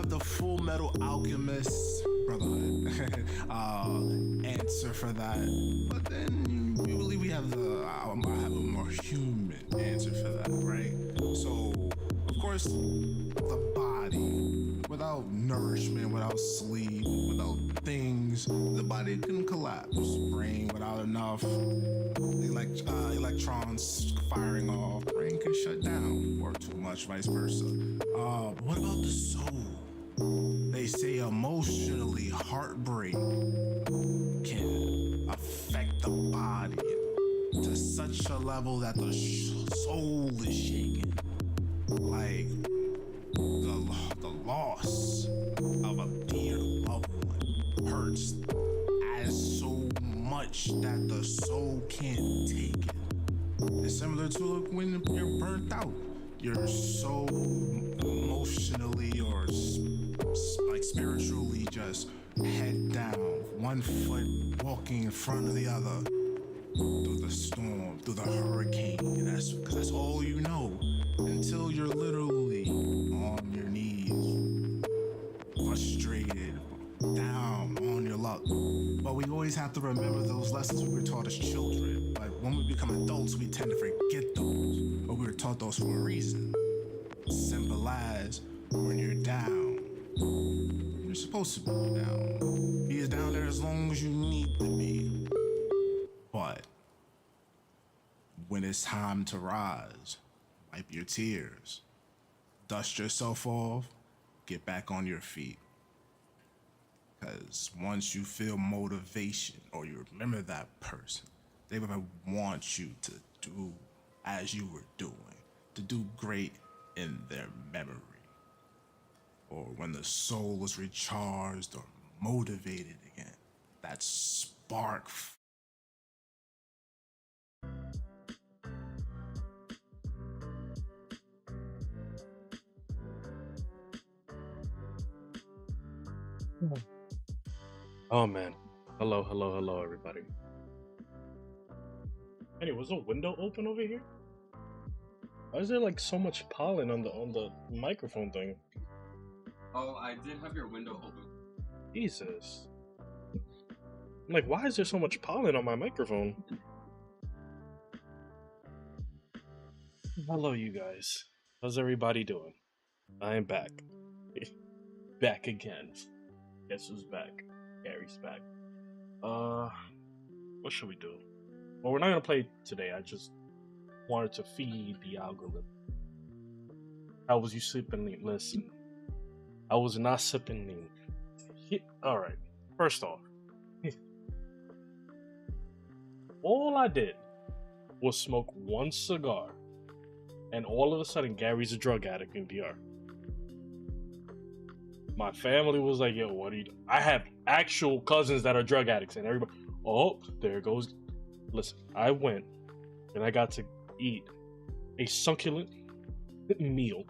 have the Full Metal Alchemist Brotherhood answer for that, but then usually we have I have a more human answer for that, right? So of course the body, without nourishment, without sleep, without things, the body can collapse. Brain without enough electrons firing off, brain can shut down, or too much, vice versa. What about the soul? They say emotionally heartbreak can affect the body to such a level that the soul is shaken. Like the loss of a dear loved one hurts as so much that the soul can't take it. It's similar to when you're burnt out. You're so emotionally or like spiritually just head down, one foot walking in front of the other through the storm, through the hurricane. And that's because that's all you know until you're literally on your knees, frustrated, down on your luck. But we always have to remember those lessons we were taught as children. But when we become adults, we tend to forget those. But we were taught those for a reason. Simple as when you're down, you're supposed to be down. Be as down there as long as you need to be. But when it's time to rise, wipe your tears, dust yourself off, get back on your feet. Because once you feel motivation or you remember that person, they will want you to do as you were doing, to do great in their memory. Or when the soul is recharged or motivated again, that spark. Oh man. Hello, hello, hello everybody. Anyway, was the window open over here? Why is there like so much pollen on the microphone thing? Oh, I did have your window open. Jesus. I'm like, why is there so much pollen on my microphone? Hello you guys. How's everybody doing? I am back. Back again. Guess who's back? Gary's back. What should we do? Well, we're not gonna play today. I just wanted to feed the algorithm. How was you sipping? Listen, I was not sipping. All right. First off, all I did was smoke one cigar, and all of a sudden, Gary's a drug addict in VR. My family was like, "Yo, what are you doing?" I have actual cousins that are drug addicts, and everybody, oh, there goes. Listen, I went and I got to eat a succulent meal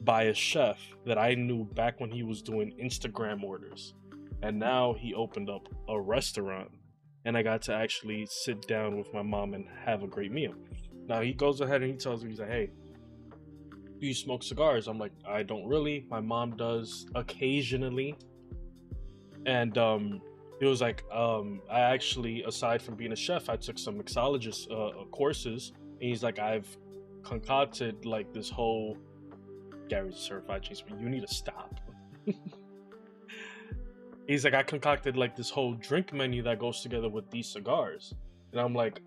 by a chef that I knew back when he was doing Instagram orders. And now he opened up a restaurant, and I got to actually sit down with my mom and have a great meal. Now he goes ahead and he tells me, he's like, "Hey, do you smoke cigars?" I'm like, "I don't really. My mom does occasionally." And he was like, I actually, aside from being a chef, I took some mixologist courses. And he's like, I've concocted like this whole, Gary's a certified chaser, you need to stop. He's like, I concocted like this whole drink menu that goes together with these cigars. And I'm like,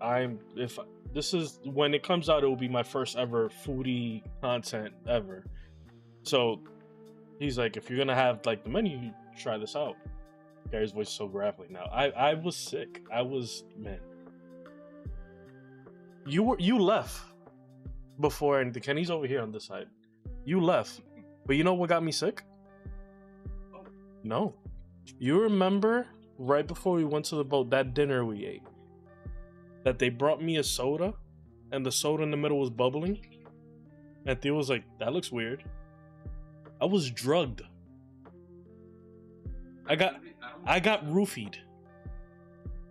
this is, when it comes out, it will be my first ever foodie content ever. So he's like, if you're gonna have like the menu, you try this out. Gary's voice is so gravelly now. I was sick. Man. You left before anything. Kenny's over here on this side. You left. But you know what got me sick? No. You remember right before we went to the boat, that dinner we ate, that they brought me a soda and the soda in the middle was bubbling? And Theo was like, that looks weird. I was drugged. I got roofied.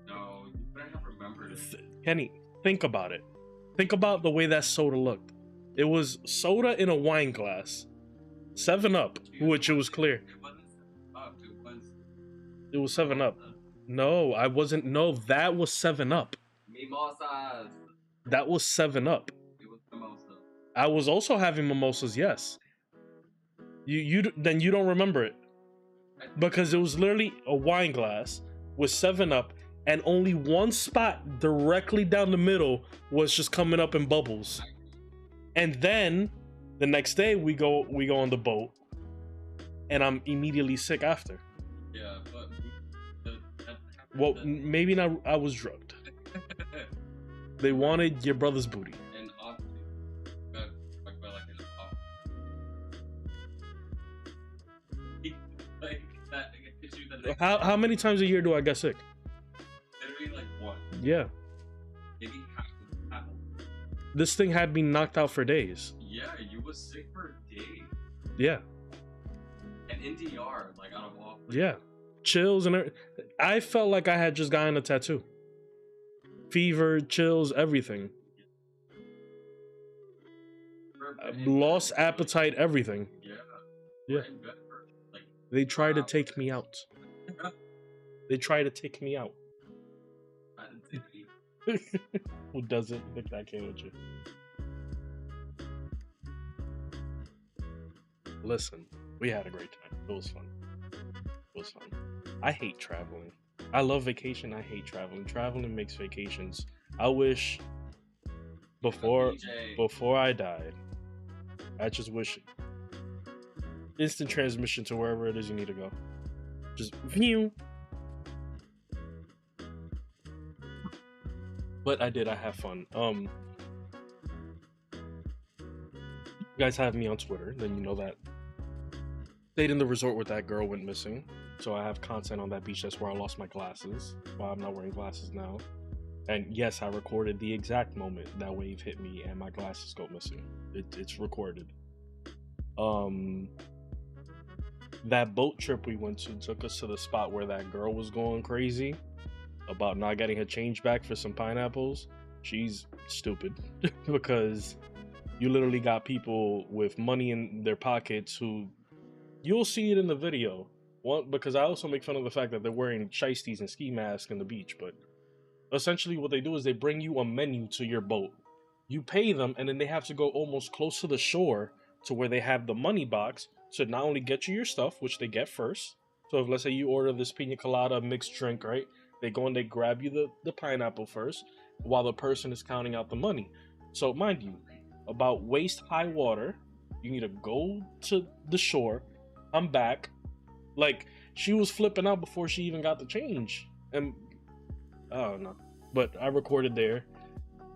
No, you better have remembered it. Kenny, think about it. Think about the way that soda looked. It was soda in a wine glass 7-Up, which it was clear. It wasn't up. It was 7-Up. No, I wasn't. No, that was 7-Up. Mimosas. That was 7-Up. It was mimosa. I was also having mimosas. Yes. Then you don't remember it because it was literally a wine glass with 7-Up, and only one spot directly down the middle was just coming up in bubbles. And then the next day we go on the boat, and I'm immediately sick after. Yeah, but Well, maybe not. I was drugged. They wanted your brother's booty. And honestly, got like in a like that issue that How many times a year do I get sick? literally like what? Yeah. Maybe half. This thing had me knocked out for days. Yeah, you was sick for a day. Yeah. And in DR, like out of all. Yeah. Chills and I felt like I had just gotten a tattoo. Fever, chills, everything. Lost appetite, everything. Yeah. Yeah. Like, They tried to take me out. They tried to take me out. I didn't take it. Who doesn't think that came with you? Listen, we had a great time. It was fun. It was fun. I hate traveling. I love vacation. I hate traveling. Traveling makes vacations. I wish before I died, I just wish instant transmission to wherever it is you need to go. Just view. But I did. I have fun. You guys have me on Twitter, then you know that. Stayed in the resort where that girl went missing. So I have content on that beach. That's where I lost my glasses. Well, I'm not wearing glasses now. And yes, I recorded the exact moment that wave hit me and my glasses go missing. It's recorded. That boat trip we went to took us to the spot where that girl was going crazy about not getting her change back for some pineapples. She's stupid because you literally got people with money in their pockets who you'll see it in the video. One, because I also make fun of the fact that they're wearing shiesties and ski masks in the beach, but essentially what they do is they bring you a menu to your boat. You pay them, and then they have to go almost close to the shore to where they have the money box to not only get you your stuff, which they get first. So if let's say you order this pina colada mixed drink, right? They go and they grab you the pineapple first while the person is counting out the money. So mind you, about waist high water, you need to go to the shore, come back. Like, she was flipping out before she even got the change. And I don't know. But I recorded there.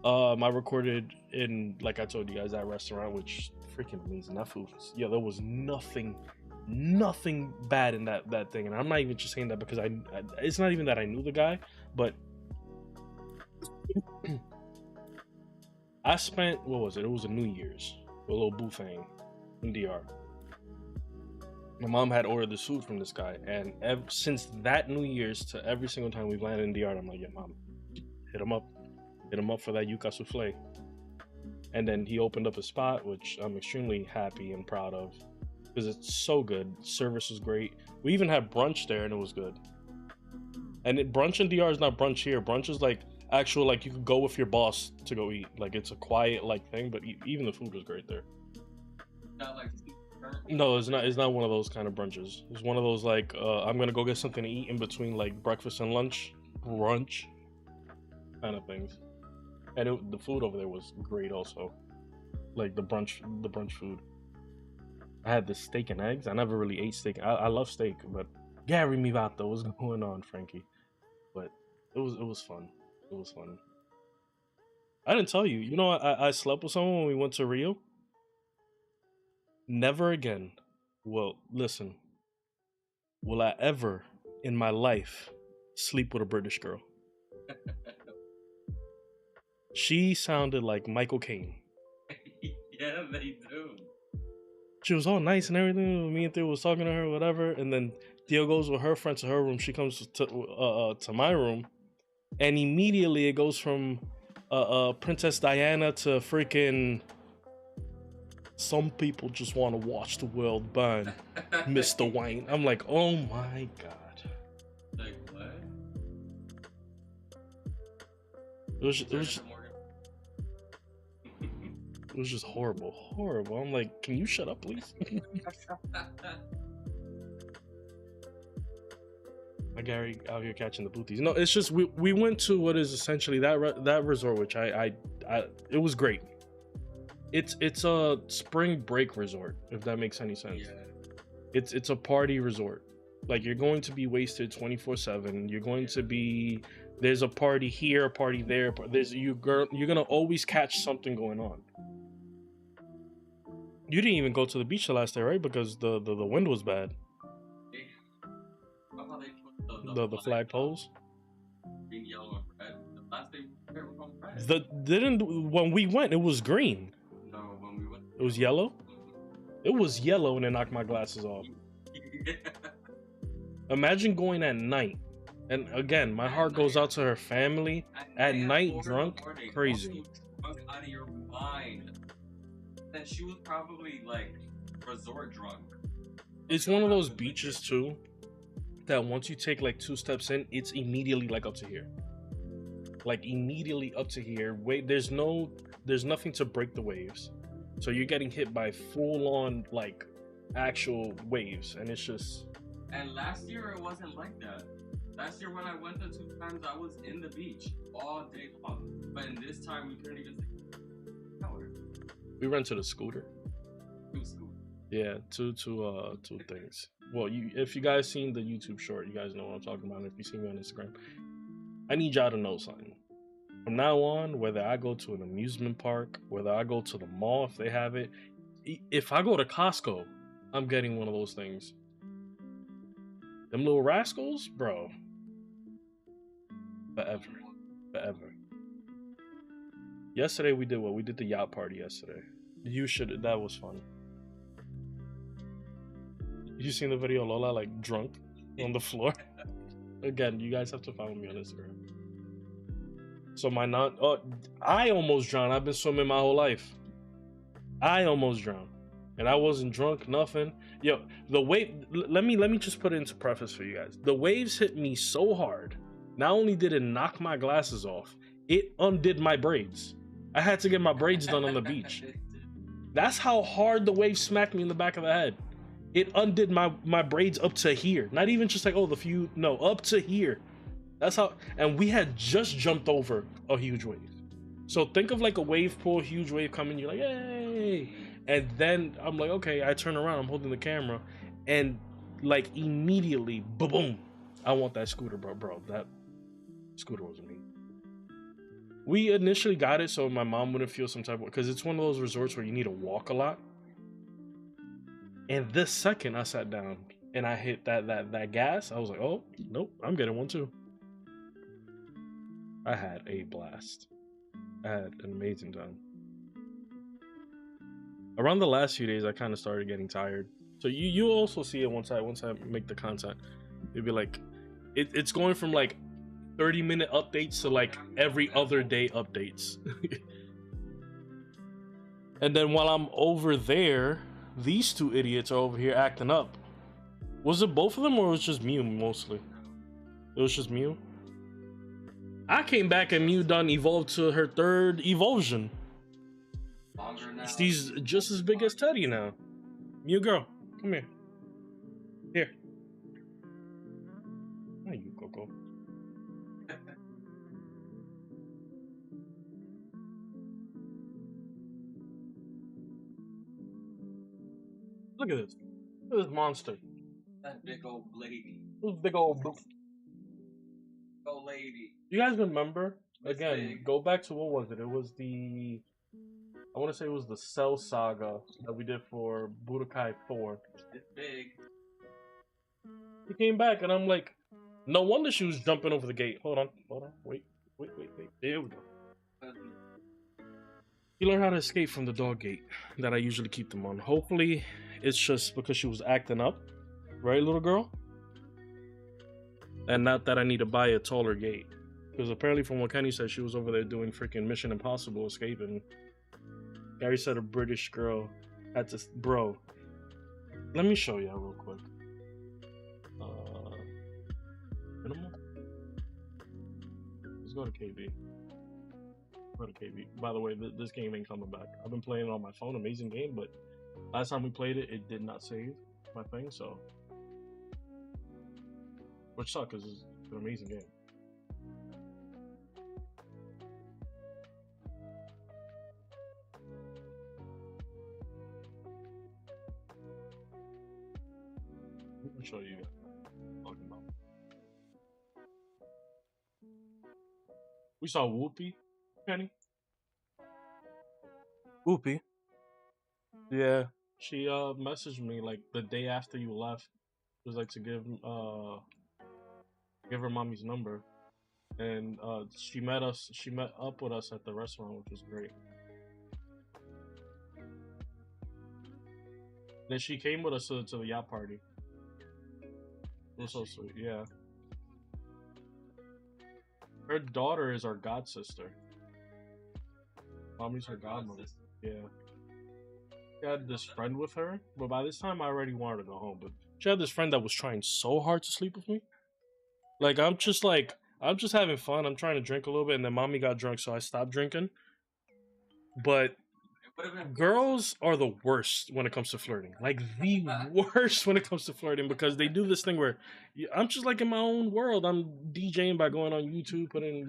I recorded in, like I told you guys, that restaurant, which freaking amazing. That food was, yeah, there was nothing bad in that thing. And I'm not even just saying that because it's not even that I knew the guy, but I spent, what was it? It was a New Year's, a little buffet in DR. My mom had ordered this food from this guy, and since that New Year's to every single time we've landed in DR, I'm like, yeah, mom, hit him up for that yuca souffle. And then he opened up a spot, which I'm extremely happy and proud of, because it's so good. Service was great. We even had brunch there, and it was good. And brunch in DR is not brunch here. Brunch is like actual, like you could go with your boss to go eat. Like it's a quiet like thing, but even the food was great there. Not like. No, it's not one of those kind of brunches. It's one of those like I'm gonna go get something to eat in between like breakfast and lunch, brunch kind of things. And the food over there was great also, like the brunch food. I had the steak and eggs. I never really ate steak. I love steak, but Gary mi vato, what's going on, Frankie? But it was fun. It was fun. I didn't tell you. You know, I slept with someone when we went to Rio. Never again. Well, listen. Will I ever in my life sleep with a British girl? She sounded like Michael Caine. Yeah, they do. She was all nice and everything. Me and Theo was talking to her, whatever. And then Theo goes with her friend to her room. She comes to my room, and immediately it goes from Princess Diana to freaking Some people just want to watch the world burn, Mr. Wayne. I'm like, oh my god. Like what? It was just horrible. I'm like, can you shut up, please? My Gary out here catching the booties. No, it's just we went to what is essentially that resort, which I it was great. It's a spring break resort, if that makes any sense. Yeah. It's a party resort. Like, you're going to be wasted 24/7. You're going to be, there's a party here, a party there. You're gonna always catch something going on. You didn't even go to the beach the last day, right? Because the wind was bad. The flagpoles. Green, yellow, and red. The last day we were on red. When we went, it was green. No, when we went, it was yellow. It was yellow, and it knocked my glasses off. Imagine going at night, and again, my heart goes out to her family. At night, drunk, crazy. Drunk out of your mind. Then she was probably like resort drunk. It's one of those beaches too, that once you take like 2 steps in, it's immediately like up to here. Like immediately up to here. Wait, there's nothing to break the waves. So you're getting hit by full on like actual waves, and it's just. And last year it wasn't like that. Last year when I went the 2 times, I was in the beach all day long. But in this time we couldn't even take a shower. We rented a scooter. 2 scooters. Yeah, two things. Well, if you guys seen the YouTube short, you guys know what I'm talking about. If you see me on Instagram, I need y'all to know something. From now on, whether I go to an amusement park, whether I go to the mall if they have it, if I go to Costco, I'm getting one of those things. Them little rascals, bro. Forever. Yesterday we did what? We did the yacht party yesterday. That was fun. You seen the video of Lola like drunk on the floor? Again, you guys have to follow me on Instagram. So I almost drowned. I've been swimming my whole life. I almost drowned. And I wasn't drunk, nothing. Yo, the wave, let me just put it into preface for you guys. The waves hit me so hard. Not only did it knock my glasses off, it undid my braids. I had to get my braids done on the beach. That's how hard the wave smacked me in the back of the head. It undid my braids up to here. Not even just like, up to here. That's how, and we had just jumped over a huge wave. So think of like a wave pool, huge wave coming, you're like, yay! And then I'm like, okay, I turn around, I'm holding the camera, and like immediately, boom! I want that scooter, bro. That scooter was me. We initially got it so my mom wouldn't feel some type of, because it's one of those resorts where you need to walk a lot. And this second I sat down and I hit that gas, I was like, oh, nope, I'm getting one too. I had a blast. I had an amazing time. Around the last few days, I kind of started getting tired. So you also see it once I make the content. It'd be like, it's going from like 30-minute updates to like every other day updates. And then while I'm over there, these 2 idiots are over here acting up. Was it both of them or was it just Mew mostly? It was just Mew? I came back and Mew done evolved to her 3rd evolution. She's just as big as Teddy now. Mew girl, come here. Here. There you go. Look at this. Look at this monster. That big old lady. This big old lady. You guys remember? Again, go back to what was it? It was I want to say it was the Cell Saga that we did for Budokai 4. It's big. He came back and I'm like, no wonder she was jumping over the gate. Hold on. Wait. There we go. He learned how to escape from the dog gate that I usually keep them on. Hopefully, it's just because she was acting up. Right, little girl? And not that I need to buy a taller gate. Because apparently from what Kenny said, she was over there doing freaking Mission Impossible escaping. Gary said a British girl That's just, bro. Let me show you real quick. Minimal. Let's go to KB. Go to KB. By the way, this game ain't coming back. I've been playing it on my phone. Amazing game, but last time we played it, it did not save my thing. So, which sucks because it's an amazing game. Let me show you what I'm talking about. We saw Whoopi, Penny. Whoopi. Yeah, she messaged me like the day after you left. It was like to give her mommy's number, and she met up with us at the restaurant, which was great. Then she came with us to the yacht party. It was so sweet, yeah. Her daughter is our god sister. Mommy's her godmother. Yeah. She had this friend with her, but by this time I already wanted to go home. But she had this friend that was trying so hard to sleep with me. Like I'm just having fun. I'm trying to drink a little bit, and then mommy got drunk, so I stopped drinking. But girls are the worst when it comes to flirting. Like the worst when it comes to flirting, because they do this thing where I'm just like in my own world. I'm DJing by going on YouTube, putting,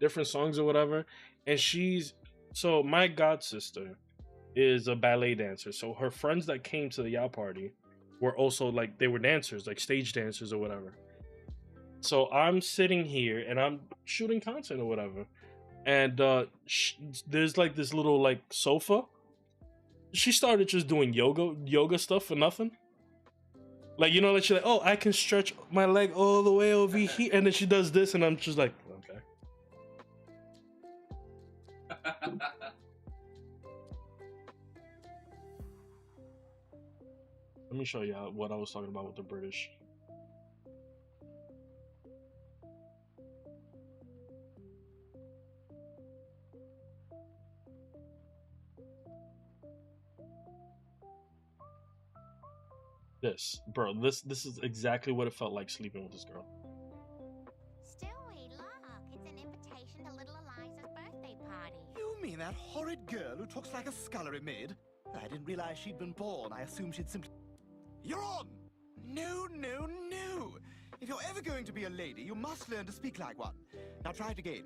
different songs or whatever. And so my god sister is a ballet dancer. So her friends that came to the yacht party were also like, they were dancers, like stage dancers or whatever. So I'm sitting here and I'm shooting content or whatever. And there's like this little like sofa. She started just doing yoga stuff for nothing. Like, like she's like, oh, I can stretch my leg all the way over here, and then she does this, and I'm just like, okay. Let me show you what I was talking about with the British. This is exactly what it felt like sleeping with this girl. Stewie, look, it's an invitation to little Eliza's birthday party. You mean that horrid girl who talks like a scullery maid? I didn't realize she'd been born. I assumed she'd simply... You're on! No, no, no! If you're ever going to be a lady, you must learn to speak like one. Now try it again.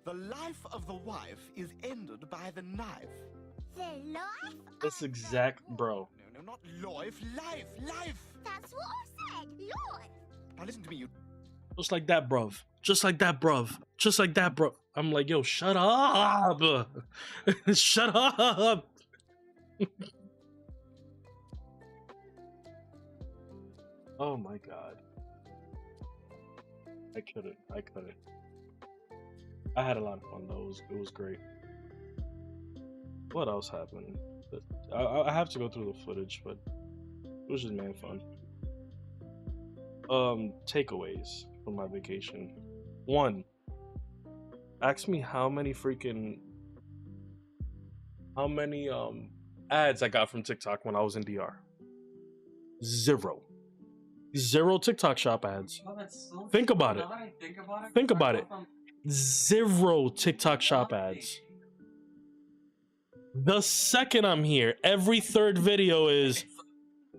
The life of the wife is ended by the knife. The life? That's exact, bro. No, not life, life! That's what I said, life! Now listen to me, you... Just like that, bruv. Just like that, bruv. Just like that, bro. I'm like, yo, shut up! Shut up! Oh my god. I couldn't. I had a lot of fun though. It was great. What else happened? I have to go through the footage, but it was just man fun. Takeaways from my vacation. 1. Ask me how many ads I got from TikTok when I was in DR. 0 TikTok shop ads. Oh, that's so Think true. about Now it. that I think about it. Think about I it. go from 0 TikTok shop ads. The second I'm here, every third video is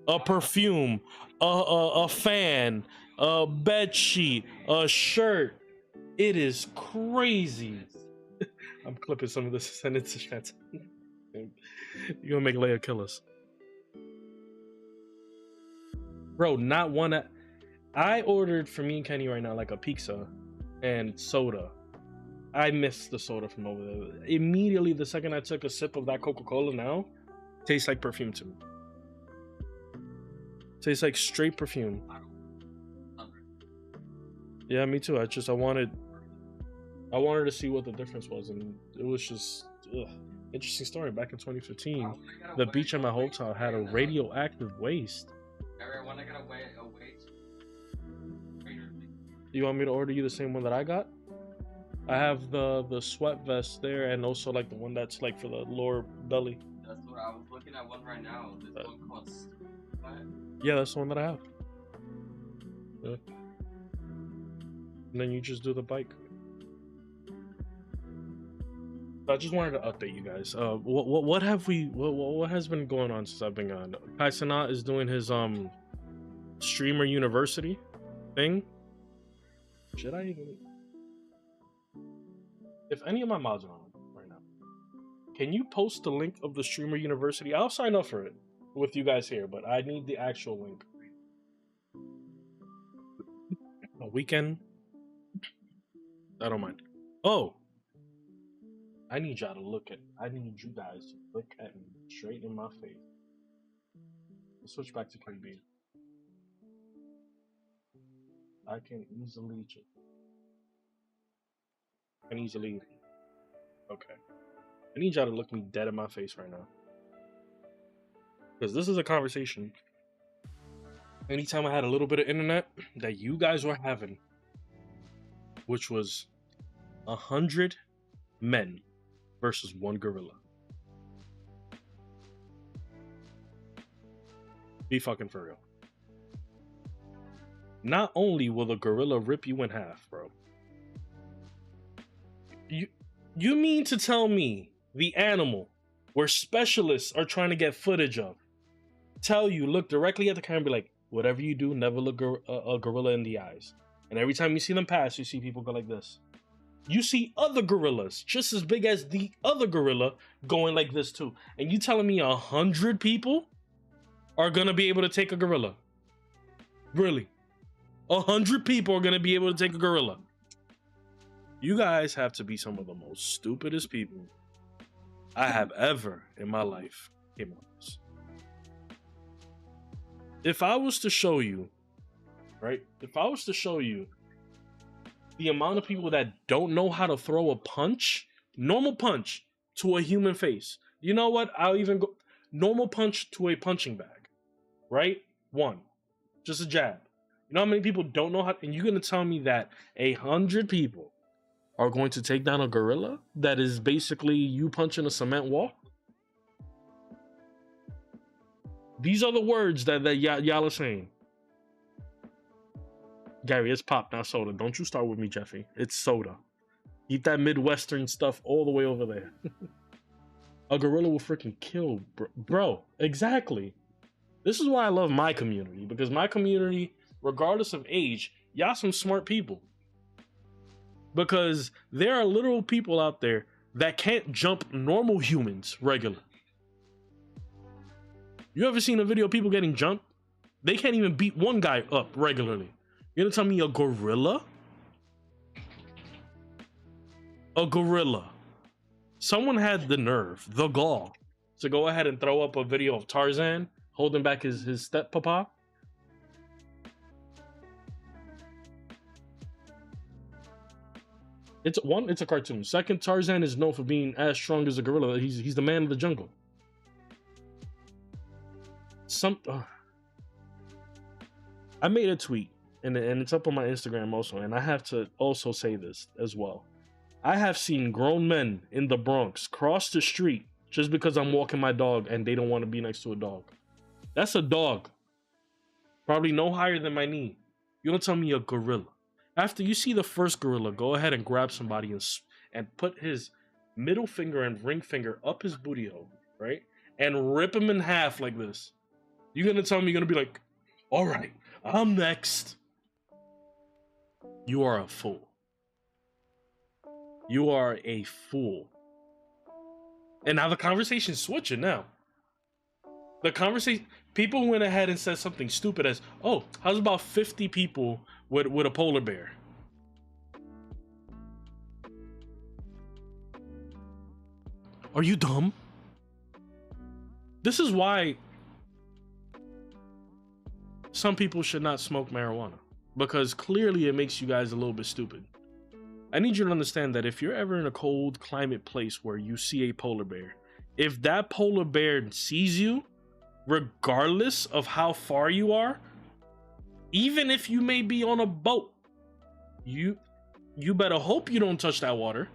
a perfume, a fan, a bed sheet, a shirt. It is crazy. I'm clipping some of this and send it to chat. You're gonna make Leia kill us. Bro, not one. I ordered for me and Kenny right now like a pizza and soda. I missed the soda from over there. Immediately, the second I took a sip of that Coca-Cola now, tastes like perfume to me. Tastes like straight perfume. Yeah, me too. I wanted to see what the difference was, and it was just interesting story. Back in 2015, the beach in my hotel had a radioactive waste. Everyone, I gotta wait. You want me to order you the same one that I got? I have the sweat vest there, and also like the one that's like for the lower belly. That's what I was looking at one right now. This one called. What? Yeah, that's the one that I have. Yeah. And then you just do the bike. I just wanted to update you guys. What have we? What has been going on since I've been gone? Kai Sanat is doing his streamer university thing. Should I even? If any of my mods are on right now, can you post the link of the streamer university? I'll sign up for it with you guys here, but I need the actual link. A weekend? I don't mind. Oh, I need y'all to look at. I need you guys to look at me straight in my face. Let's switch back to KB. I can easily. Okay. I need y'all to look me dead in my face right now. Because this is a conversation. Anytime I had a little bit of internet that you guys were having, which was 100 men versus one gorilla. Be fucking for real. Not only will the gorilla rip you in half, bro. You mean to tell me the animal where specialists are trying to get footage of tell you, look directly at the camera and be like, whatever you do, never look a gorilla in the eyes. And every time you see them pass, you see people go like this. You see other gorillas just as big as the other gorilla going like this too. And you telling me 100 people are going to be able to take a gorilla? Really? 100 people are going to be able to take a gorilla? You guys have to be some of the most stupidest people I have ever in my life came across. If I was to show you, right? If I was to show you the amount of people that don't know how to throw a punch, normal punch to a human face. You know what? I'll even go normal punch to a punching bag, right? One, just a jab. You know how many people don't know how, and you're going to tell me that 100 people are going to take down a gorilla that is basically you punching a cement wall? These are the words that y'all are saying. Gary, it's pop, not soda. Don't you start with me, Jeffy. It's soda. Eat that Midwestern stuff all the way over there. A gorilla will freaking kill, bro. Exactly. This is why I love my community, because my community, regardless of age, y'all some smart people. Because there are literal people out there that can't jump normal humans regular. You ever seen a video of people getting jumped? They can't even beat one guy up regularly. You're gonna tell me a gorilla? A gorilla. Someone had the nerve, the gall, to go ahead and throw up a video of Tarzan holding back his step-papa. It's a cartoon. Second, Tarzan is known for being as strong as a gorilla. He's the man of the jungle. I made a tweet, and it's up on my Instagram also, and I have to also say this as well. I have seen grown men in the Bronx cross the street just because I'm walking my dog and they don't want to be next to a dog. That's a dog. Probably no higher than my knee. You don't tell me a gorilla. After you see the first gorilla, go ahead and grab somebody and put his middle finger and ring finger up his booty hole, right? And rip him in half like this. You're going to tell me you're going to be like, all right, I'm next. You are a fool. You are a fool. And now the conversation's switching now. The conversation, people went ahead and said something stupid as, oh, how's about 50 people with a polar bear? Are you dumb? This is why some people should not smoke marijuana, because clearly it makes you guys a little bit stupid. I need you to understand that if you're ever in a cold climate place where you see a polar bear, if that polar bear sees you, regardless of how far you are, even if you may be on a boat, you better hope you don't touch that water.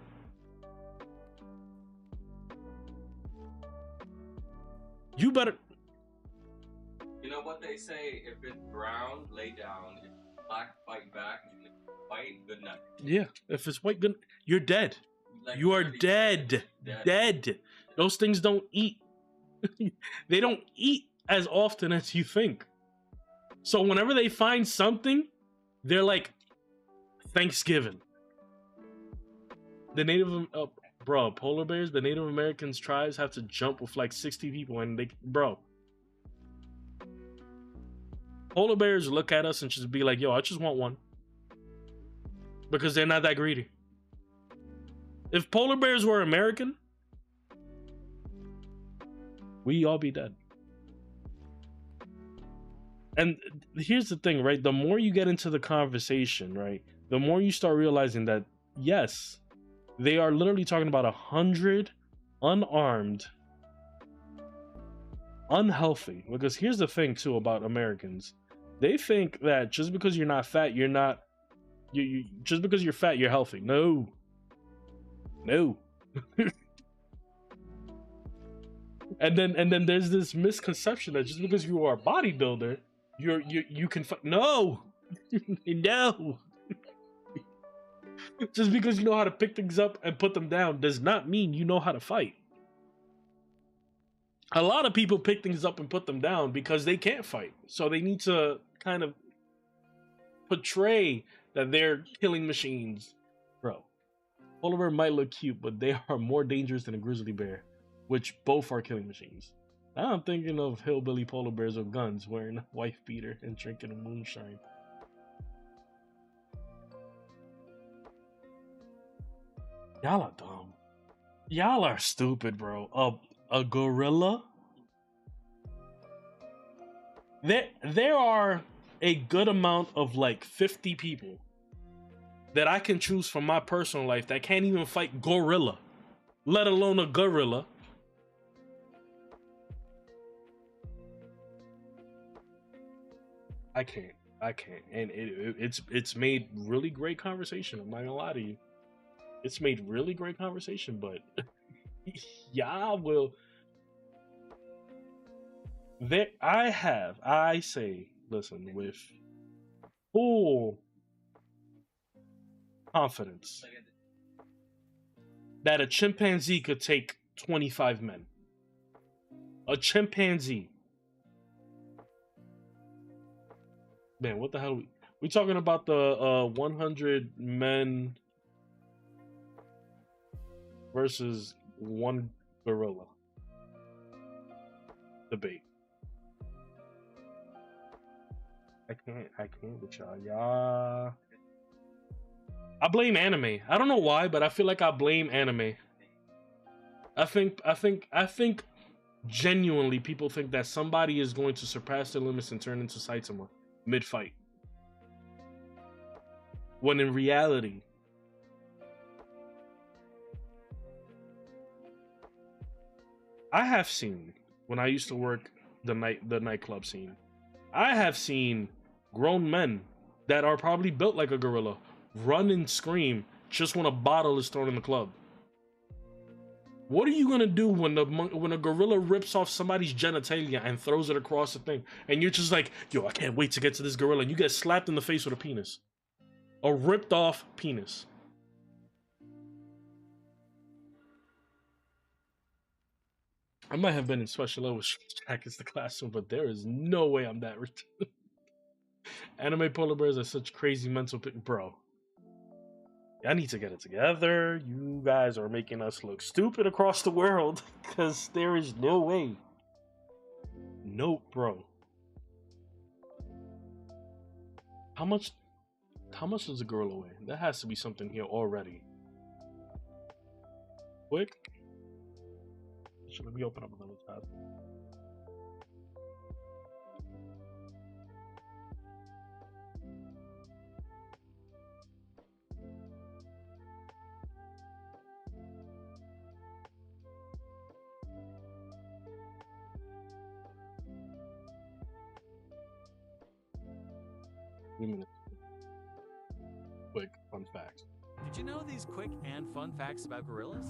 You better. You know what they say? If it's brown, lay down. If it's black, fight back. If it's white, good night. Yeah, if it's white, good. You're dead. Like, You are literally dead. Dead. Those things don't eat. They don't eat as often as you think. So whenever they find something, they're like, Thanksgiving. The polar bears, the Native Americans tribes have to jump with like 60 people, and polar bears look at us and just be like, yo, I just want one. Because they're not that greedy. If polar bears were American, we all be dead. And here's the thing, right? The more you get into the conversation, right, the more you start realizing that, yes, they are literally talking about 100 unarmed, unhealthy. Because here's the thing, too, about Americans. They think that just because you're not fat, you're not... just because you're fat, you're healthy. No. And then there's this misconception that just because you are a bodybuilder, you can fight. No. No. Just because you know how to pick things up and put them down does not mean you know how to fight. A lot of people pick things up and put them down because they can't fight. So they need to kind of portray that they're killing machines. Bro, polar bear might look cute, but they are more dangerous than a grizzly bear, which both are killing machines. Now I'm thinking of hillbilly polar bears with guns, wearing a wife beater and drinking a moonshine. Y'all are dumb. Y'all are stupid, bro. A gorilla? There are a good amount of like 50 people that I can choose from my personal life that can't even fight gorilla, let alone a gorilla. I can't. And it's made really great conversation. I'm not gonna lie to you. It's made really great conversation, but y'all will. I say, listen, with full confidence that a chimpanzee could take 25 men. A chimpanzee. Man, what the hell? We talking about the 100 men versus one gorilla debate. I can't with y'all. I blame anime. I don't know why, but I feel like I blame anime. I think genuinely people think that somebody is going to surpass their limits and turn into Saitama mid-fight. When in reality, I have seen, when I used to work the nightclub scene, I have seen grown men that are probably built like a gorilla run and scream just when a bottle is thrown in the club. What are you gonna do when a gorilla rips off somebody's genitalia and throws it across the thing, and you're just like, yo, I can't wait to get to this gorilla, and you get slapped in the face with a penis, a ripped off penis? I might have been in special ed with Jack as the classroom, but there is no way I'm that rich. Anime polar bears are such crazy mental bro. I need to get it together. You guys are making us look stupid across the world, because there is no way. Nope, bro. How much does a gorilla weigh? That has to be something here already. Quick. Let me open up another tab. Quick fun facts. Did you know these quick and fun facts about gorillas?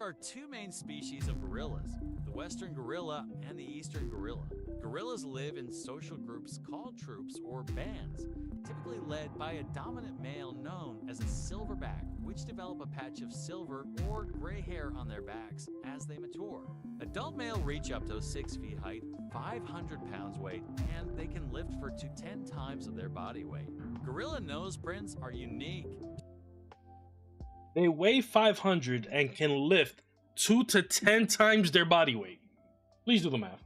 are two main species of gorillas, the western gorilla and the eastern gorilla. Gorillas live in social groups called troops or bands, typically led by a dominant male known as a silverback, which develop a patch of silver or gray hair on their backs as they mature. Adult male reach up to 6 feet height, 500 pounds weight, and they can lift for 2 to 10 times of their body weight. Gorilla nose prints are unique. They weigh 500 and can lift 2 to 10 times their body weight. Please do the math.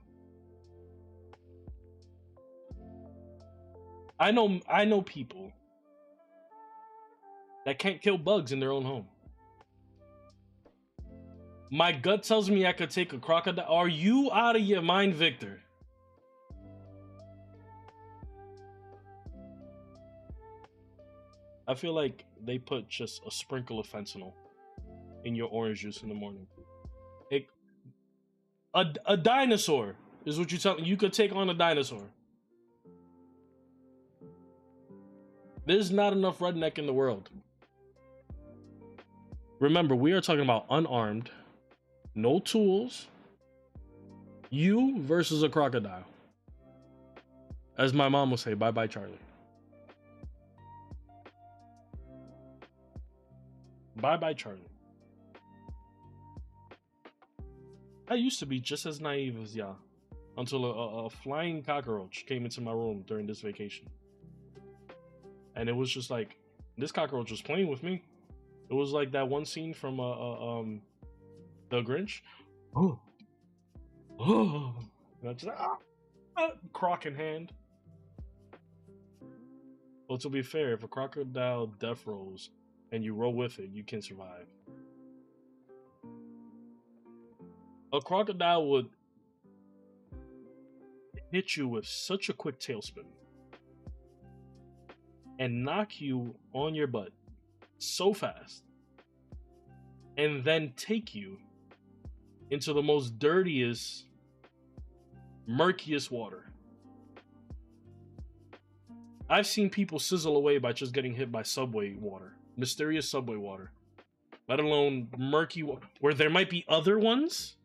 I know people that can't kill bugs in their own home. My gut tells me I could take a crocodile. Are you out of your mind, Victor? I feel like they put just a sprinkle of fentanyl in your orange juice in the morning. A dinosaur is what you're telling me. You could take on a dinosaur. There's not enough redneck in the world. Remember, we are talking about unarmed, no tools, you versus a crocodile. As my mom would say, bye-bye, Charlie. Bye-bye, Charlie. I used to be just as naive as y'all until a flying cockroach came into my room during this vacation. And it was just like, this cockroach was playing with me. It was like that one scene from The Grinch. Oh. And I just croc in hand. Well, to be fair, if a crocodile death rolls and you roll with it, you can survive. A crocodile would hit you with such a quick tailspin and knock you on your butt so fast, and then take you into the most dirtiest, murkiest water. I've seen people sizzle away by just getting hit by subway water, mysterious subway water, let alone murky water, where there might be other ones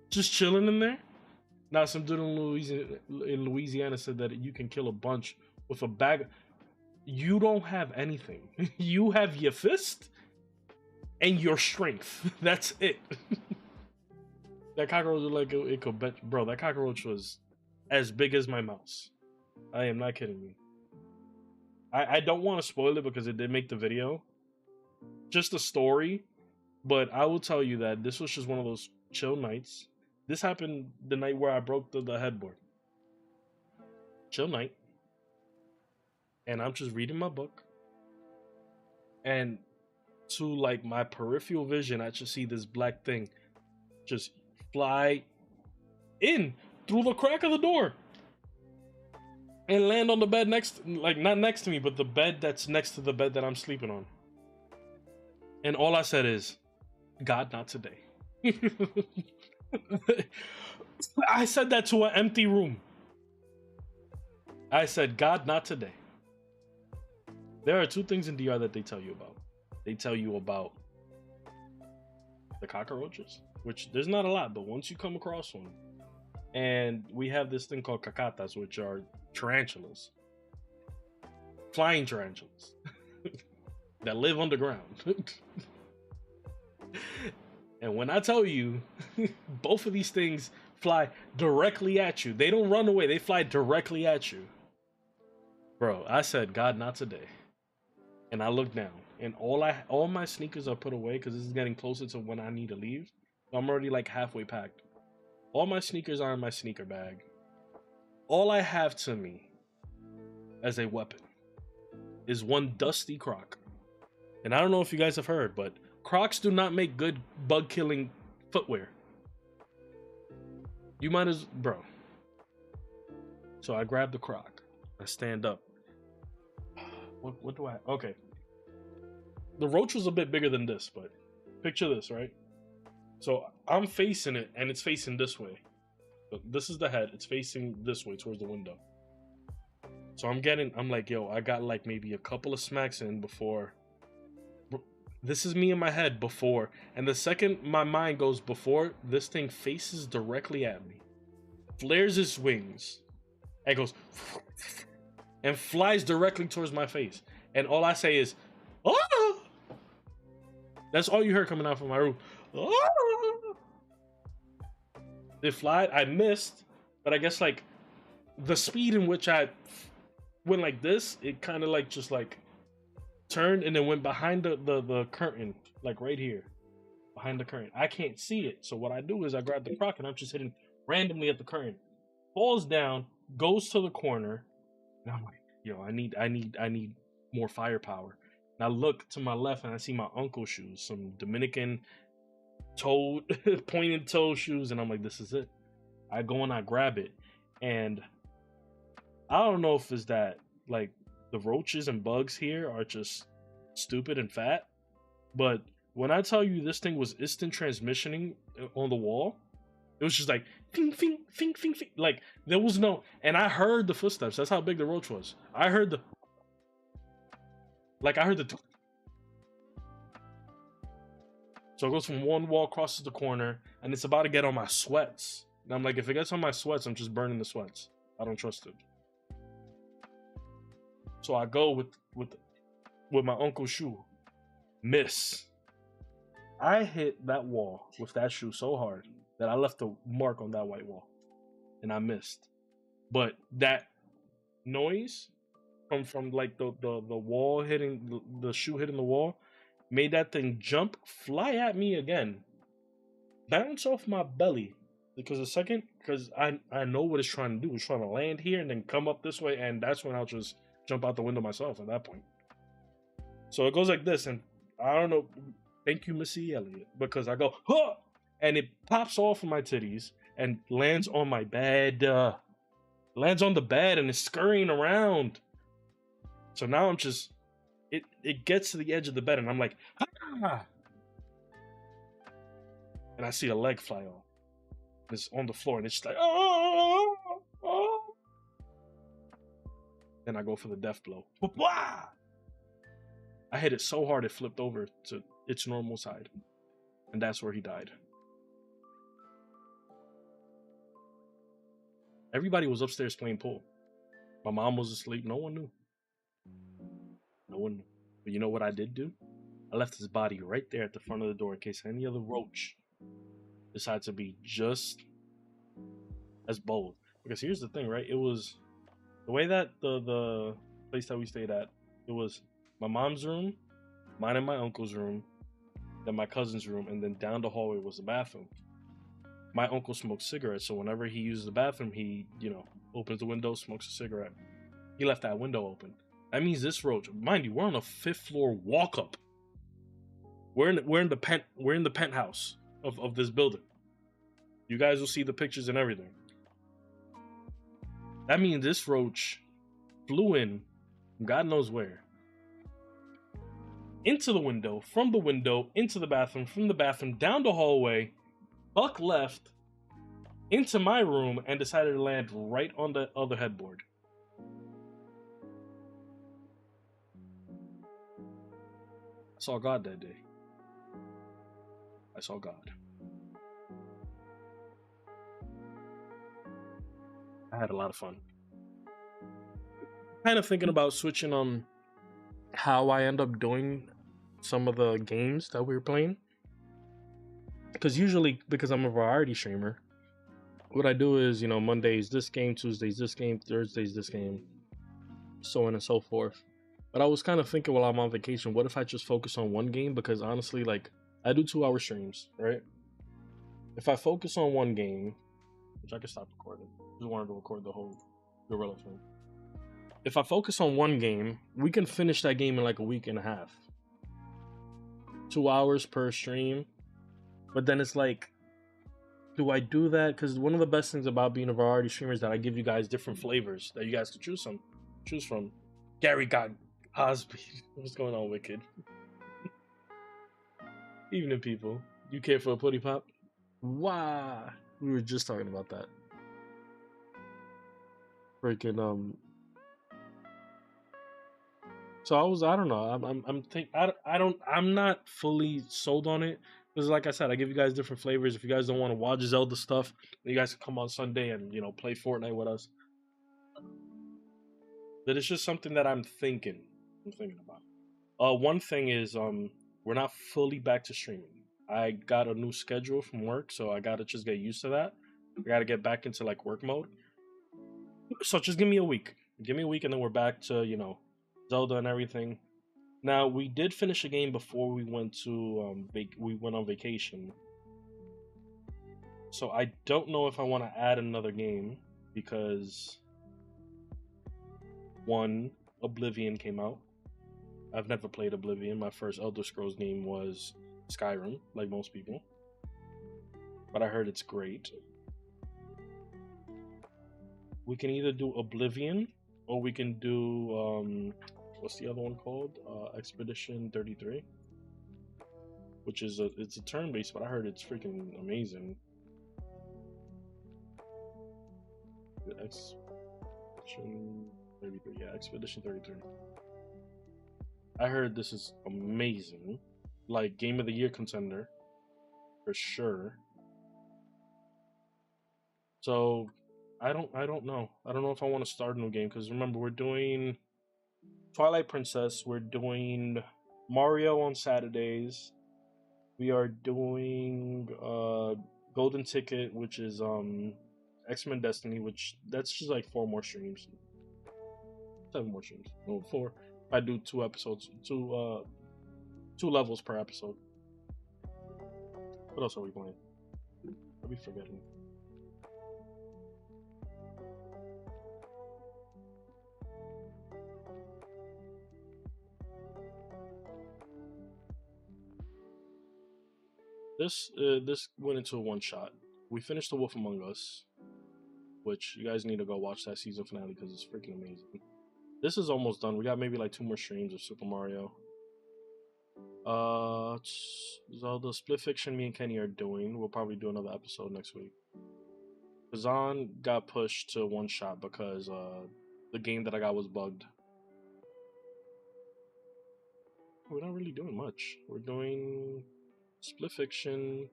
just chilling in there. Now, some dude in Louisiana said that you can kill a bunch with a bag. You don't have anything. You have your fist and your strength. That's it. That cockroach was like it could bet, bro. That cockroach was as big as my mouse. I am not kidding you. I don't want to spoil it because it did make the video. Just a story, but I will tell you that this was just one of those chill nights. This happened the night where I broke the headboard. Chill night. And I'm just reading my book. And to like my peripheral vision, I just see this black thing just fly in through the crack of the door and land on the bed next, like not next to me, but the bed that's next to the bed that I'm sleeping on. And all I said is, God, not today. I said that to an empty room. I said, God, not today. There are two things in DR that they tell you about. They tell you about the cockroaches, which there's not a lot, but once you come across one, and we have this thing called cacatas, which are tarantulas, flying tarantulas that live underground. And when I tell you, both of these things fly directly at you. They don't run away. They fly directly at you. Bro, I said, God, not today. And I look down, and all my sneakers are put away because this is getting closer to when I need to leave. So I'm already like halfway packed. All my sneakers are in my sneaker bag. All I have to me as a weapon is one dusty Croc. And I don't know if you guys have heard, but Crocs do not make good bug-killing footwear. You might as... Bro. So I grab the Croc. I stand up. What do I... Okay. The roach was a bit bigger than this, but picture this, right? So I'm facing it, and it's facing this way. But this is the head. It's facing this way towards the window. So I'm like, yo, I got like maybe a couple of smacks in before... This is me in my head before, and the second my mind goes before, this thing faces directly at me, flares its wings, and goes and flies directly towards my face. And all I say is, "Oh!" That's all you heard coming out from my room. "Oh!" It flied. I missed, but I guess like the speed in which I went like this, it kind of like just like turned and then went behind the curtain, like right here, behind the curtain. I can't see it, so what I do is I grab the crock and I'm just hitting randomly at the curtain. Falls down, goes to the corner, and I'm like, yo, I need more firepower. And I look to my left and I see my uncle's shoes, some Dominican toe pointed toe shoes, and I'm like, this is it. I go and I grab it, and I don't know if it's that like the roaches and bugs here are just stupid and fat, but when I tell you this thing was instant transmissioning on the wall, it was just like fing fing fing fing fing. Like there was no, and I heard the footsteps. That's how big the roach was. I heard the so it goes from one wall, crosses the corner, and it's about to get on my sweats. And I'm like, if it gets on my sweats, I'm just burning the sweats. I don't trust it. So I go with my uncle's shoe. Miss. I hit that wall with that shoe so hard that I left a mark on that white wall. And I missed. But that noise from like the wall hitting the shoe hitting the wall made that thing jump, fly at me again, bounce off my belly. Because I know what it's trying to do. It's trying to land here and then come up this way, and that's when I'll just jump out the window myself at that point. So it goes like this, and I don't know. Thank you, Missy Elliott, because I go, huh! And it pops off of my titties and lands on my bed. Lands on the bed and is scurrying around. So now I'm just, it gets to the edge of the bed and I'm like, ah! And I see a leg fly off. It's on the floor and it's just like, oh, oh. Then I go for the death blow. I hit it so hard it flipped over to its normal side. And that's where he died. Everybody was upstairs playing pool. My mom was asleep. No one knew. No one knew. But you know what I did do? I left his body right there at the front of the door in case any other roach decides to be just as bold. Because here's the thing, right? It was the way that the place that we stayed at, it was my mom's room, mine and my uncle's room, then my cousin's room, and then down the hallway was the bathroom. My uncle smokes cigarettes, so whenever he uses the bathroom, he, opens the window, smokes a cigarette. He left that window open. That means this roach, mind you, we're on a 5th floor walk up. We're in the penthouse of this building. You guys will see the pictures and everything. That means this roach flew in, God knows where, into the window, from the window, into the bathroom, from the bathroom, down the hallway, buck left, into my room, and decided to land right on the other headboard. I saw God that day. I saw God. I had a lot of fun. Kind of thinking about switching on how I end up doing some of the games that we were playing. Because usually, because I'm a variety streamer, what I do is, Mondays this game, Tuesdays this game, Thursdays this game, so on and so forth. But I was kind of thinking while I'm on vacation, what if I just focus on one game? Because honestly, like, I do 2-hour streams, right? If I focus on one game, which I can stop recording. I just wanted to record the whole gorilla thing. If I focus on one game, we can finish that game in like a week and a half. 2 hours per stream. But then it's like, do I do that? Because one of the best things about being a variety streamer is that I give you guys different flavors that you guys can choose from. Gary got Cosby. What's going on, Wicked? Evening, people. You care for a putty pop? Wow. We were just talking about that. Freaking, So I don't know. I'm not fully sold on it because, like I said, I give you guys different flavors. If you guys don't want to watch Zelda stuff, you guys can come on Sunday and play Fortnite with us. But it's just something that I'm thinking about. One thing is we're not fully back to streaming. I got a new schedule from work, so I gotta just get used to that. I gotta get back into like work mode. So just give me a week. Give me a week, and then we're back to Zelda and everything. Now we did finish a game before we went to we went on vacation. So I don't know if I want to add another game because one, Oblivion came out. I've never played Oblivion. My first Elder Scrolls game was Skyrim, like most people. But I heard it's great. We can either do Oblivion or we can do what's the other one called? Expedition 33. Which is it's a turn-based, but I heard it's freaking amazing. Expedition 33. Yeah, Expedition 33. I heard this is amazing. Like Game of the Year contender. For sure. So I don't know. I don't know if I want to start a new game because remember we're doing Twilight Princess, we're doing Mario on Saturdays. We are doing Golden Ticket, which is X-Men Destiny, which that's just like 4 more streams. 7 more streams. No, 4. I do 2 episodes, 2 levels per episode. What else are we playing? I'll be forgetting. This went into a one shot. We finished The Wolf Among Us, which you guys need to go watch that season finale because it's freaking amazing. This is almost done. We got maybe like 2 more streams of Super Mario. Zelda Split Fiction me and Kenny are doing. We'll probably do another episode next week. Kazan got pushed to one shot because the game that I got was bugged. We're not really doing much. We're doing Split Fiction,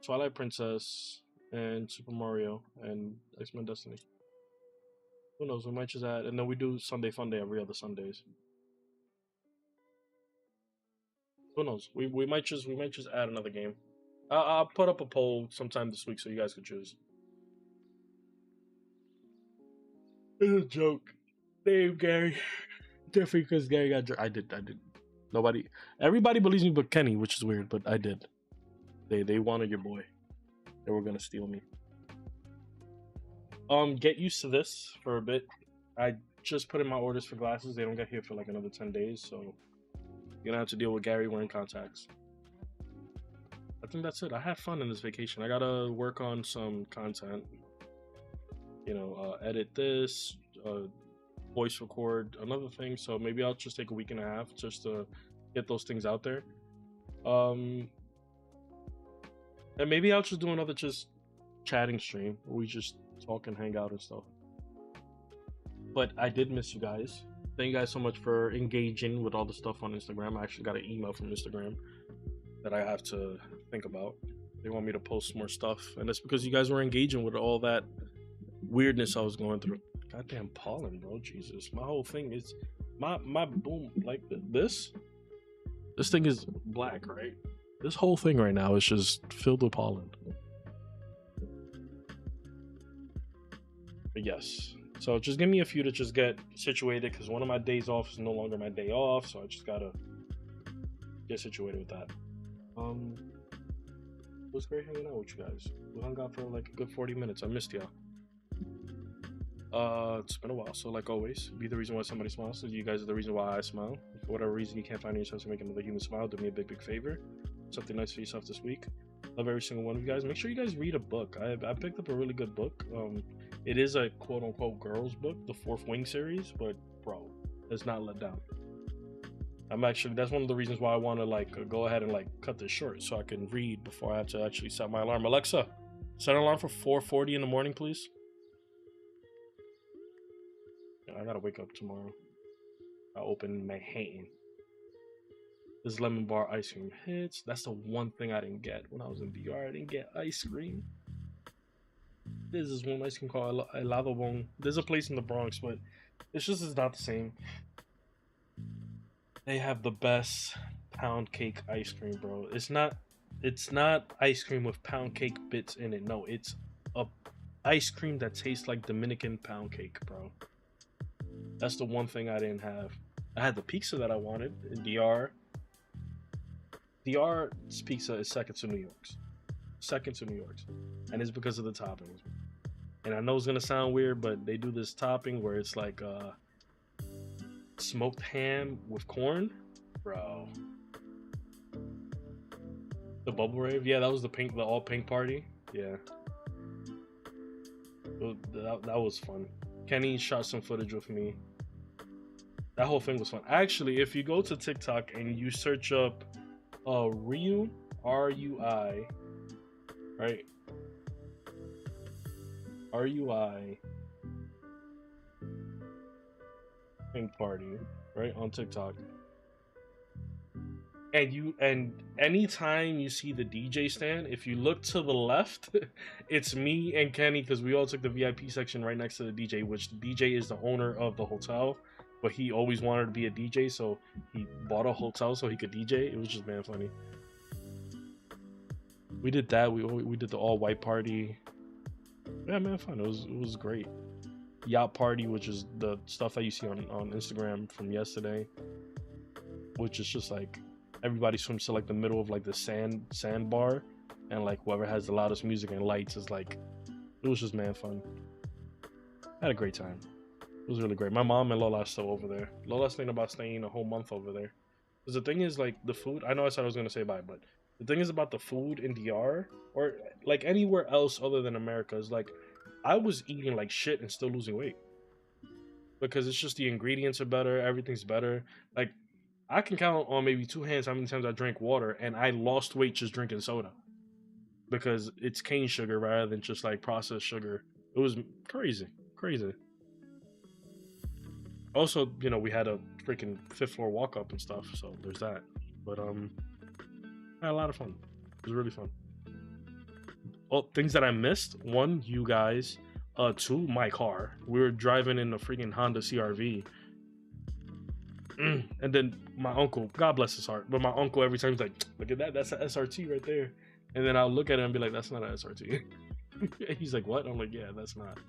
Twilight Princess, and Super Mario, and X-Men Destiny. Who knows? We might just add, and then we do Sunday Funday every other Sundays. Who knows? We might just add another game. I'll put up a poll sometime this week so you guys can choose. It's a joke. Name Gary. Definitely because Gary got. I did. Everybody believes me but Kenny, which is weird, but I did. They wanted your boy. They were gonna steal me. Get used to this for a bit. I just put in my orders for glasses. They don't get here for like another 10 days, so you're gonna have to deal with Gary wearing contacts. I think that's it. I had fun in this vacation. I gotta work on some content. Edit this, voice record another thing. So maybe I'll just take a week and a half just to get those things out there. And maybe I'll just do another just chatting stream where we just talk and hang out and stuff. But I did miss you guys. Thank you guys so much for engaging with all the stuff on Instagram. I actually got an email from Instagram that I have to think about. They want me to post more stuff, and that's because you guys were engaging with all that weirdness I was going through. Goddamn pollen, bro. Jesus. My whole thing is my boom like this thing is black, right? This whole thing right now is just filled with pollen. But yes. So just give me a few to just get situated because one of my days off is no longer my day off, so I just gotta get situated with that. It was great hanging out with you guys. We hung out for like a good 40 minutes. I missed y'all. It's been a while, so like always, be the reason why somebody smiles. So you guys are the reason why I smile. If for whatever reason you can't find yourself to make another human smile, do me a big favor. Something nice for yourself this week. Love every single one of you guys. Make sure you guys read a book. I picked up a really good book. It is a quote-unquote girls book, the Fourth Wing series, but bro, it's not let down. That's one of the reasons why I want to like go ahead and like cut this short so I can read before I have to actually set my alarm. Alexa, set an alarm for 4:40 in the morning, please. I gotta wake up tomorrow. I opened Manhattan. This lemon bar ice cream hits. That's the one thing I didn't get when I was in DR. I didn't get ice cream. There's this one ice cream called Helado Bon. There's a place in the Bronx, but it's not the same. They have the best pound cake ice cream, bro. It's not ice cream with pound cake bits in it. No, it's a ice cream that tastes like Dominican pound cake, bro. That's the one thing I didn't have. I had the pizza that I wanted in DR. DR's pizza is second to New York's. Second to New York's. And it's because of the toppings. And I know it's gonna sound weird, but they do this topping where it's like smoked ham with corn. Bro. The bubble rave? Yeah, that was the all pink party. Yeah. That was fun. Kenny shot some footage with me. That whole thing was fun. Actually, if you go to TikTok and you search up Rui, R-U-I, right? R-U-I pink party, right? On TikTok. And anytime you see the DJ stand, if you look to the left, it's me and Kenny, because we all took the VIP section right next to the DJ, which the DJ is the owner of the hotel, but he always wanted to be a DJ, so he bought a hotel so he could DJ. It was just man funny. We did that. We did the all white party. Yeah, man, fun. It was great. Yacht party, which is the stuff that you see on Instagram from yesterday, which is just like everybody swims to like the middle of like the sandbar, and like whoever has the loudest music and lights is like, it was just man fun. I had a great time. It was really great. My mom and Lola are still over there. Lola's thinking about staying a whole month over there. Because the thing is, like, the food, I know I said I was going to say bye, but the thing is about the food in DR, or like anywhere else other than America, is like, I was eating like shit and still losing weight. Because it's just the ingredients are better, everything's better. Like, I can count on maybe two hands how many times I drank water, and I lost weight just drinking soda. Because it's cane sugar rather than just like processed sugar. It was crazy. Crazy. Also, you know, we had a freaking fifth floor walk up and stuff, so there's that. But I had a lot of fun. It was really fun. Well, things that I missed: one, you guys. Two, my car. We were driving in a freaking Honda CRV. And then my uncle, God bless his heart, but my uncle every time he's like, "Look at that, that's an SRT right there." And then I'll look at it and be like, "That's not an SRT." He's like, "What?" I'm like, "Yeah, that's not."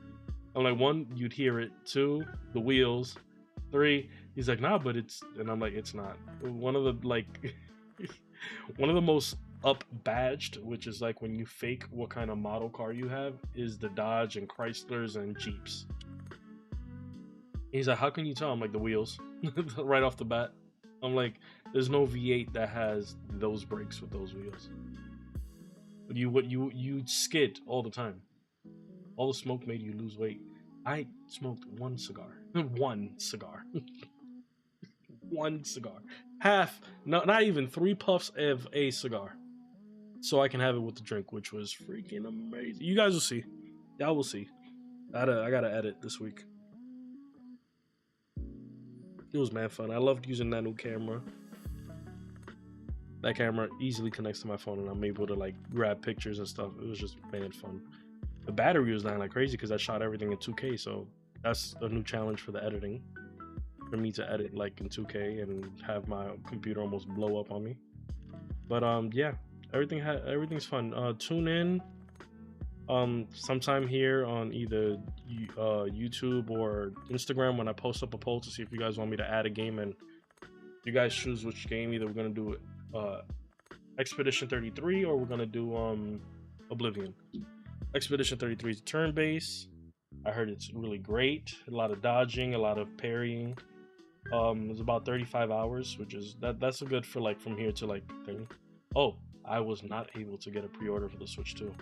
I'm like, one, you'd hear it. Two, the wheels. Three, he's like, "Nah, but it's," and I'm like, "It's not." One of the like, one of the most up badged, which is like when you fake what kind of model car you have, is the Dodge and Chryslers and Jeeps. He's like, "How can you tell?" I'm like, "The wheels," right off the bat. I'm like, "There's no V8 that has those brakes with those wheels. You skid all the time. All the smoke made you lose weight." I smoked one cigar. One cigar. One cigar. Half, no, not even 3 puffs of a cigar. So I can have it with the drink, which was freaking amazing. You guys will see. Y'all will see. I gotta edit this week. It was mad fun. I loved using that new camera. That camera easily connects to my phone, and I'm able to like grab pictures and stuff. It was just mad fun. The battery was dying like crazy because I shot everything in 2K, so that's a new challenge for the editing. For me to edit like in 2K and have my computer almost blow up on me. But yeah, everything's fun. Tune in sometime here on either YouTube or Instagram when I post up a poll to see if you guys want me to add a game, and you guys choose which game. Either we're gonna do Expedition 33 or we're gonna do Oblivion. Expedition 33 is turn-based. I heard it's really great. A lot of dodging, a lot of parrying. It's about 35 hours, which is that's a good for like from here to like thing. Oh, I was not able to get a pre-order for the Switch 2.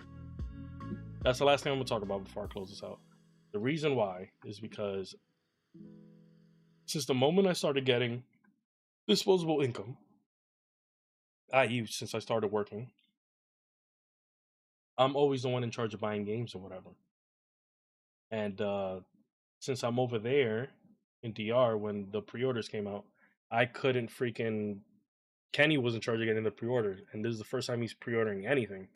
That's the last thing I'm gonna talk about before I close this out. The reason why is because since the moment I started getting disposable income, i.e., since I started working, I'm always the one in charge of buying games or whatever. And since I'm over there, in DR when the pre-orders came out. I couldn't freaking. Kenny was in charge of getting the pre-order, and this is the first time he's pre-ordering anything.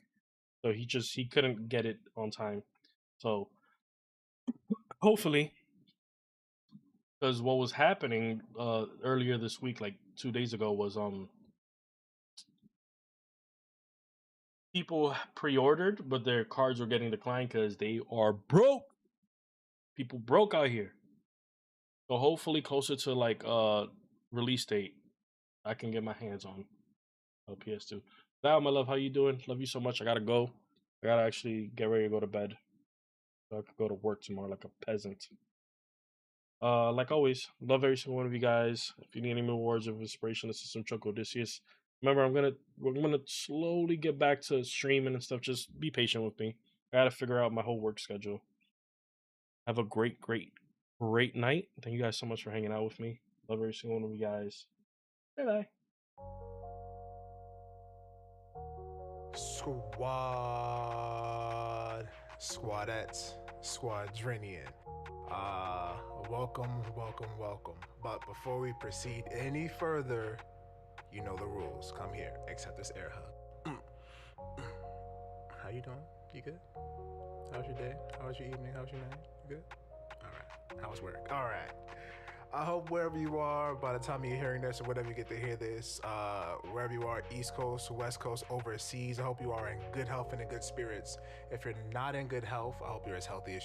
So he couldn't get it on time. So hopefully, because what was happening earlier this week, like 2 days ago, was people pre-ordered, but their cards were getting declined because they are broke. People broke out here. So hopefully, closer to like release date, I can get my hands on PS2. Val, my love, how you doing? Love you so much. I gotta go. I gotta actually get ready to go to bed, so I could go to work tomorrow like a peasant. Like always, love every single one of you guys. If you need any more words of inspiration, this is some Choco Odysseus. Remember, we're gonna slowly get back to streaming and stuff. Just be patient with me. I gotta figure out my whole work schedule. Have a great night. Thank you guys so much for hanging out with me. Love every single one of you guys. Bye bye. Squadettes, Squadrinian. Welcome. But before we proceed any further, you know the rules. Come here, accept this air hug. How you doing? You good? How's your day? How was your evening? How's your night? You good? All right. How was work? All right. I hope wherever you are, by the time you're hearing this or whatever you get to hear this, wherever you are, East Coast, West Coast, overseas, I hope you are in good health and in good spirits. If you're not in good health, I hope you're as healthy as